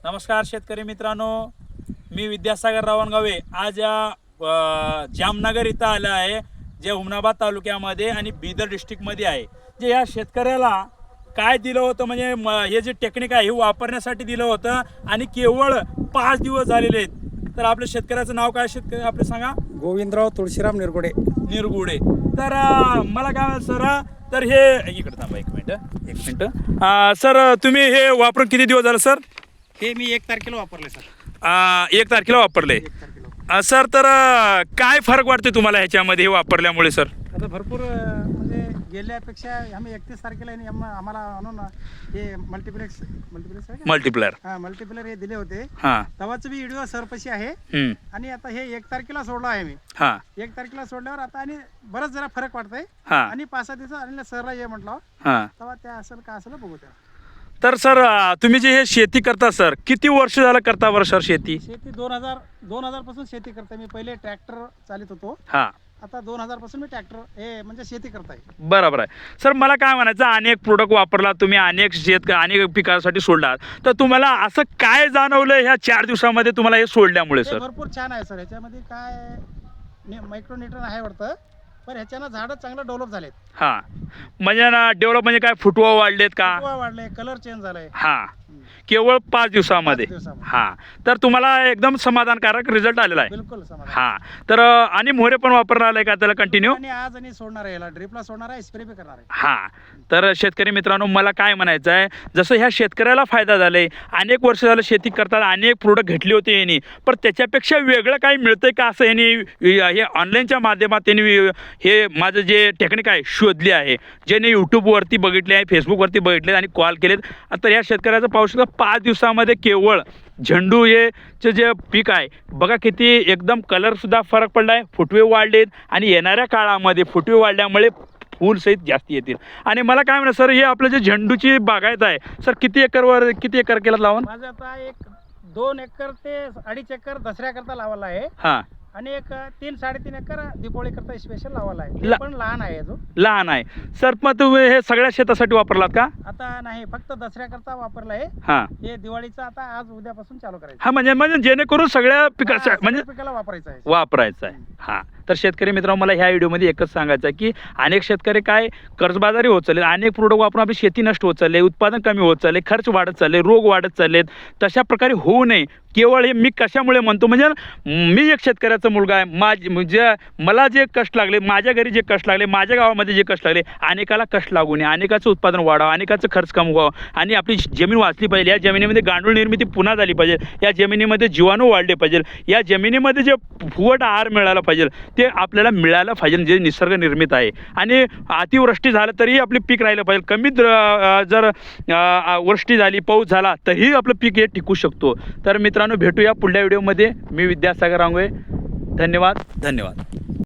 नमस्कार शेतकरी मित्रांनो, मी विद्यासागर रावणगावे आज या जामनगर इथं आलं आहे, जे हुमनाबाद तालुक्यामध्ये आणि बिदर डिस्ट्रिक्टमध्ये आहे. जे या शेतकऱ्याला काय दिलं होतं म्हणजे हे जे टेक्निक आहे हे वापरण्यासाठी दिलं होतं आणि केवळ 5 दिवस झालेले आहेत. तर आपल्या शेतकऱ्याचं नाव काय शेतकरी आपलं सांगा? गोविंदराव तुळशीराम निरगुडे. तर मला काय सर, तर हे इकडे थांबा एक मिनिट. सर तुम्ही हे वापरून किती दिवस झालं सर? हे मी 1 तारखेला वापरले सर. 1 तारखेला वापरले. 1 तारखेला सर तर काय फरक वाटते तुम्हाला ह्याच्यामध्ये हे वापरल्यामुळे सर? आता भरपूर म्हणजे गेल्यापेक्षा आम्ही 31 तारखेला आम्हाला आणून हे मल्टीप्लेक्स मल्टीप्लेअर मल्टीप्लेअर हे दिले होते. हां तेव्हाच बी व्हिडिओ सरपशी आहे. आणि आता हे 1 तारखेला सोडलं आहे मी. हां 1 तारखेला सोडल्यावर आता आणि बरंच जरा फरक वाटतंय. हां आणि 5-6 दिवस आणि सरला ये म्हटलं हां. तेव्हा त्या असेल का असेल बघू त्या. तर सर तुम्ही जे हे शेती करता सर, किती वर्ष झालं करता बरं सर शेती? 2000 पासून शेती करते मी. पहिले ट्रॅक्टर चालित होतो. हां आता 2000 पासून मी ट्रॅक्टर हे म्हणजे शेती करताय. बरोबर आहे सर. मला काय म्हणायचं, अनेक प्रोडक्ट वापरला तुम्ही, अनेक पिकासाठी सोडलात, तर तुम्हाला असं काय जाणवलं ह्या 4 दिवसामध्ये तुम्हाला हे सोडल्यामुळे सर? भरपूर छान आहे सर. ह्याच्यामध्ये काय मायक्रोन्यूट्रन आहे वाटतं, पण ह्याच्यानं झाडं चांगलं डेव्हलप झालेत. हां म्हणजे ना डेव्हलप म्हणजे काय, फुटवा वाढलेत का? वाढले, कलर चेंज झालाय. हां केवळ 5 दिवसामध्ये. 5 दिवसामध्ये. हां तर तुम्हाला एकदम समाधानकारक रिझल्ट आलेला आहे. बिलकुल समाधान. हां तर आणि मोहरे पण वापरणार आलाय का त्याला कंटिन्यू? आणि आज आणि सोडणार आहे, याला ड्रिपला सोडणार आहे, स्प्रे बी करणार आहे. हां तर शेतकरी मित्रांनो, मला काय म्हणायचं आहे, जसं ह्या शेतकऱ्याला फायदा झालाय, अनेक वर्ष झालं शेती करताना अनेक प्रोडक्ट घेतले होते यांनी, पण त्याच्यापेक्षा वेगळं काही मिळतंय का असं यांनी हे ऑनलाईनच्या माध्यमात त्यांनी हे माझं जे टेक्निक आहे शोधले आहे, ज्याने यूट्यूबवरती बघितले आहे, फेसबुकवरती बघितले आणि कॉल केलेत. आता ह्या शेतकऱ्याचं पाहू शकता 5 दिवसामध्ये केवळ झेंडू हे जे पीक आहे बघा, किती एकदम कलरसुद्धा फरक पडला आहे, फुटवे वाढलेत आणि येणाऱ्या काळामध्ये फुटवे वाढल्यामुळे फूल सहित जास्त येतील. आणि मला काय म्हणा सर, हे आपलं जे झेंडूची बागायत आहे सर, किती एकर केलं लावून? माझं आता 2 एकर ते 2.5 एकर दसऱ्याकरता लावायला आहे. हां आणि 3-3.5 एकर दिपोळी करता स्पेशल लावायला आहे. ला- ते पण लहान आहे अजून. लहान आहे सर. मग तुम्ही हे सगळ्या शेतासाठी वापरलात का? आता नाही, फक्त दसऱ्याकरता वापरला आहे. हां हे दिवाळीचं आता आज उद्यापासून चालू करायचं. हां म्हणजे जेणेकरून सगळ्या पिका म्हणजे पिकाला वापरायचं आहे. वापरायचं आहे. हां तर शेतकरी मित्रांनो, मला ह्या व्हिडिओमध्ये एकच सांगायचं आहे की अनेक शेतकरी काय कर्जबाजारी होत चालले, अनेक प्रोडक्ट वापरून आपली शेती नष्ट होत चालले, उत्पादन कमी होत चालले, खर्च वाढत चालले, रोग वाढत चाललेत. तशा प्रकारे होऊ नये. केवळ हे मी कशामुळे म्हणतो म्हणजे मी एक शेतकऱ्याचा मुलगा आहे. म्हणजे मला जे कष्ट लागले, माझ्या घरी जे कष्ट लागले, माझ्या गावामध्ये जे कष्ट लागले, अनेकाला कष्ट लागू नये, अनेकाचं उत्पादन वाढावं, अनेकाचं खर्च कमी व्हावं आणि आपली जमीन वाचली पाहिजे. या जमिनीमध्ये गांडूळ निर्मिती पुन्हा झाली पाहिजे, या जमिनीमध्ये जीवाणू वाढले पाहिजे, या जमिनीमध्ये जे फुवट आहार मिळाला पाहिजे ते आपल्याला मिळालं पाहिजे, जे निसर्ग निर्मित आहे. आणि अतिवृष्टी झालं तरीही आपले पीक राहिलं पाहिजे. कमीत जर वृष्टी झाली, पाऊस झाला तरीही आपलं पीक हे टिकू शकतो. तर मित्रांनो, भेटूया पुढल्या व्हिडिओमध्ये. मी विद्यासागर रांगोळे. धन्यवाद.